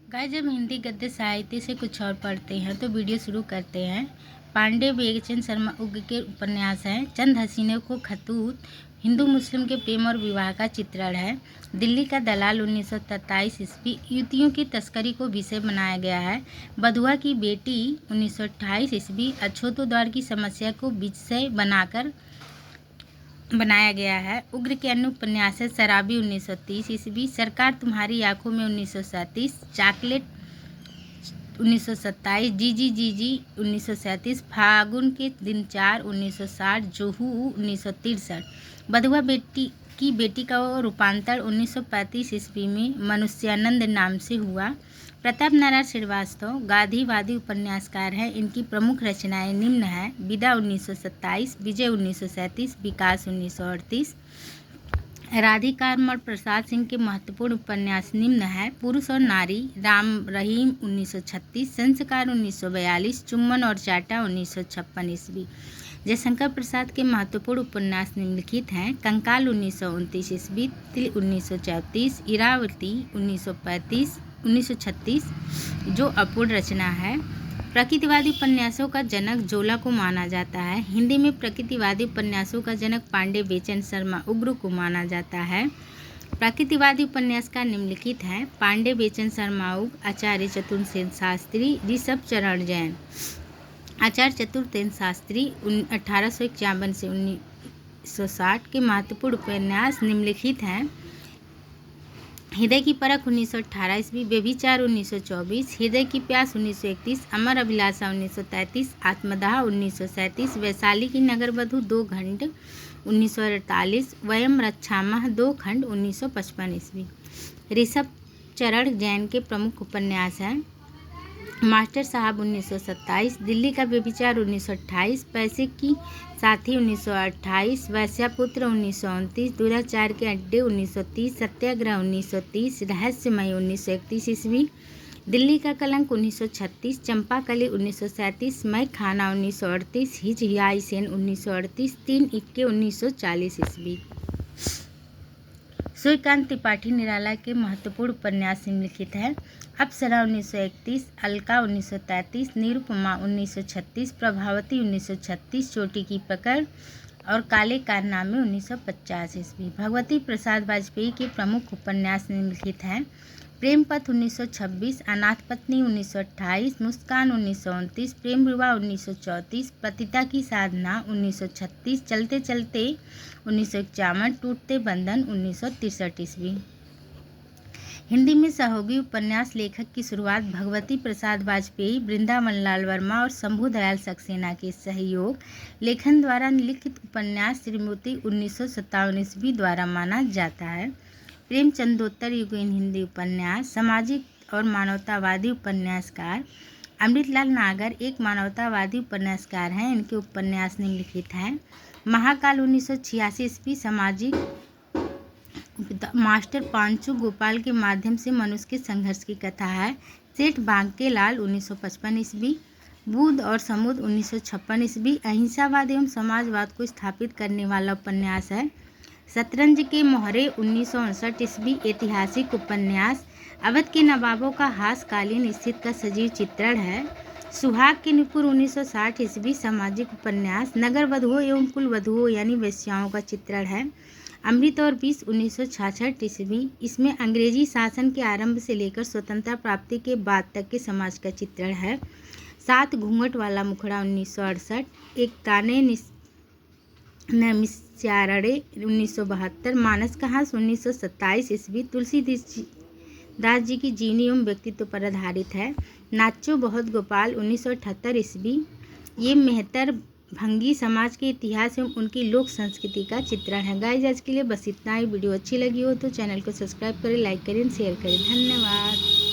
Guys, जब हिंदी गद्य साहित्य से कुछ और पढ़ते हैं तो वीडियो शुरू करते हैं। पांडे बेगचंद शर्मा उग्र के उपन्यास हैं। चंद हसीनों को खतूत हिंदू मुस्लिम के प्रेम और विवाह का चित्रण है। दिल्ली का दलाल 1927 ईस्वी युवतियों की तस्करी को विषय बनाया गया है। बधुआ की बेटी 1928 ईस्वी अछूतोद्वार की समस्या को विषय बनाकर बनाया गया है। उग्र के अन्य उपन्यास है शराबी 1930 ईस्वी, सरकार तुम्हारी आंखों में 1937, चॉकलेट 1927, जीजी जीजी 1937, फागुन के दिन 4 1960, जुहू 1963। बधुआ की बेटी का रूपांतर 1935 ईस्वी में मनुष्यानंद नाम से हुआ। प्रताप नारायण श्रीवास्तव गांधीवादी उपन्यासकार हैं। इनकी प्रमुख रचनाएं निम्न हैं: विदा 1927, विजय 1937, विकास 1938। राधिकामण प्रसाद सिंह के महत्वपूर्ण उपन्यास निम्न हैं: पुरुष और नारी, राम रहीम 1936, संस्कार 1942, चुम्बन और चाटा 1956 ईस्वी। जयशंकर प्रसाद के महत्वपूर्ण उपन्यास निम्नलिखित हैं: कंकाल 1929 ईस्वी, तिल 1934, इरावती 1936, जो अपूर्ण रचना है। प्रकृतिवादी उपन्यासों का जनक जोला को माना जाता है। हिंदी में प्रकृतिवादी उपन्यासों का जनक पांडे बेचन शर्मा उग्र को माना जाता है। प्रकृतिवादी उपन्यासकार निम्नलिखित हैं: पांडे बेचन शर्मा उग्र, आचार्य चतुर्सेन शास्त्री, ऋषभ चरण जैन। आचार्य चतुर्सेन शास्त्री 1851 से 1960 के महत्वपूर्ण उपन्यास निम्नलिखित हैं: हृदय की परख 1918 ईस्वी, व्यभिचार 1924, हृदय की प्यास 1931, अमर अभिलाषा 1933, आत्मदाह 1937, वैशाली की नगरवधू 2 खंड 1948, वयम रक्षामः 2 खंड 1955 ईस्वी। ऋषभ चरण जैन के प्रमुख उपन्यास हैं: मास्टर साहब 1927, दिल्ली का व्यभिचार 1928, पैसे की साथी 1928, वैश्यापुत्र 1929, दुराचार के अड्डे 1930, सत्याग्रह 1930, रहस्यमय 1931 ईस्वी। दिल्ली का कलंक 1936, चंपाकली 1937, मैं खाना 1938, हिजहियाई सेन 1938, 3 इक्के 1940 ईस्वी। सूर्यकांत त्रिपाठी निराला के महत्वपूर्ण उपन्यास निम्नलिखित हैं: अप्सरा 1931, अलका 1933, निरुपमा 1936, प्रभावती 1936, चोटी की पकड़ और काले कारनामे 1950 ईस्वी। भगवती प्रसाद वाजपेयी के प्रमुख उपन्यास निम्नलिखित हैं: प्रेम पथ 1926, अनाथ पत्नी 1928, मुस्कान 1929, प्रेम विवाह 1934, पतिता की साधना 1936, चलते चलते 1951, टूटते बंधन 1963 ईस्वी। हिंदी में सहयोगी उपन्यास लेखक की शुरुआत भगवती प्रसाद वाजपेयी, वृंदावन लाल वर्मा और शंभू दयाल सक्सेना के सहयोग लेखन द्वारा लिखित उपन्यास श्रीमती 1957 ईस्वी द्वारा माना जाता है। प्रेमचंदोत्तर युगीन हिंदी उपन्यास। सामाजिक और मानवतावादी उपन्यासकार अमृतलाल नागर एक मानवतावादी उपन्यासकार हैं। इनके उपन्यास निम्नलिखित हैं: महाकाल 1986 ईस्वी, सामाजिक मास्टर पांचू गोपाल के माध्यम से मनुष्य के संघर्ष की कथा है। सेठ बांकेलाल 1955 ईस्वी, बुद्ध और समुद्र 1956 ईस्वी, अहिंसावाद एवं समाजवाद को स्थापित करने वाला उपन्यास है। शतरंज के मोहरे 1959 ईस्वी, ऐतिहासिक उपन्यास। अवध के नवाबों का हासकालीन स्थिति का सजीव चित्रण है। सुहाग के नुपुर 1960 ईस्वी, सामाजिक उपन्यास। नगर वधुओं एवं कुल वधुओं यानी वेश्याओं का चित्रण है। अमृत और विष 1966 ईस्वी, इसमें अंग्रेजी शासन के आरंभ से लेकर स्वतंत्रता प्राप्ति के बाद तक के समाज का चित्रण है। 7 घूंघट वाला मुखड़ा 1968, एक ताने नैमिषारण्य 1972, मानस का हास 1927 ईस्वी, तुलसीदास जी की जीवनी एवं व्यक्तित्व पर आधारित है। नाचो बहुत गोपाल 1978 ईस्वी, ये मेहतर भंगी समाज के इतिहास एवं उनकी लोक संस्कृति का चित्रण है। गाइस, आज के लिए बस इतना ही। वीडियो अच्छी लगी हो तो चैनल को सब्सक्राइब करें, लाइक करें, शेयर करें। धन्यवाद।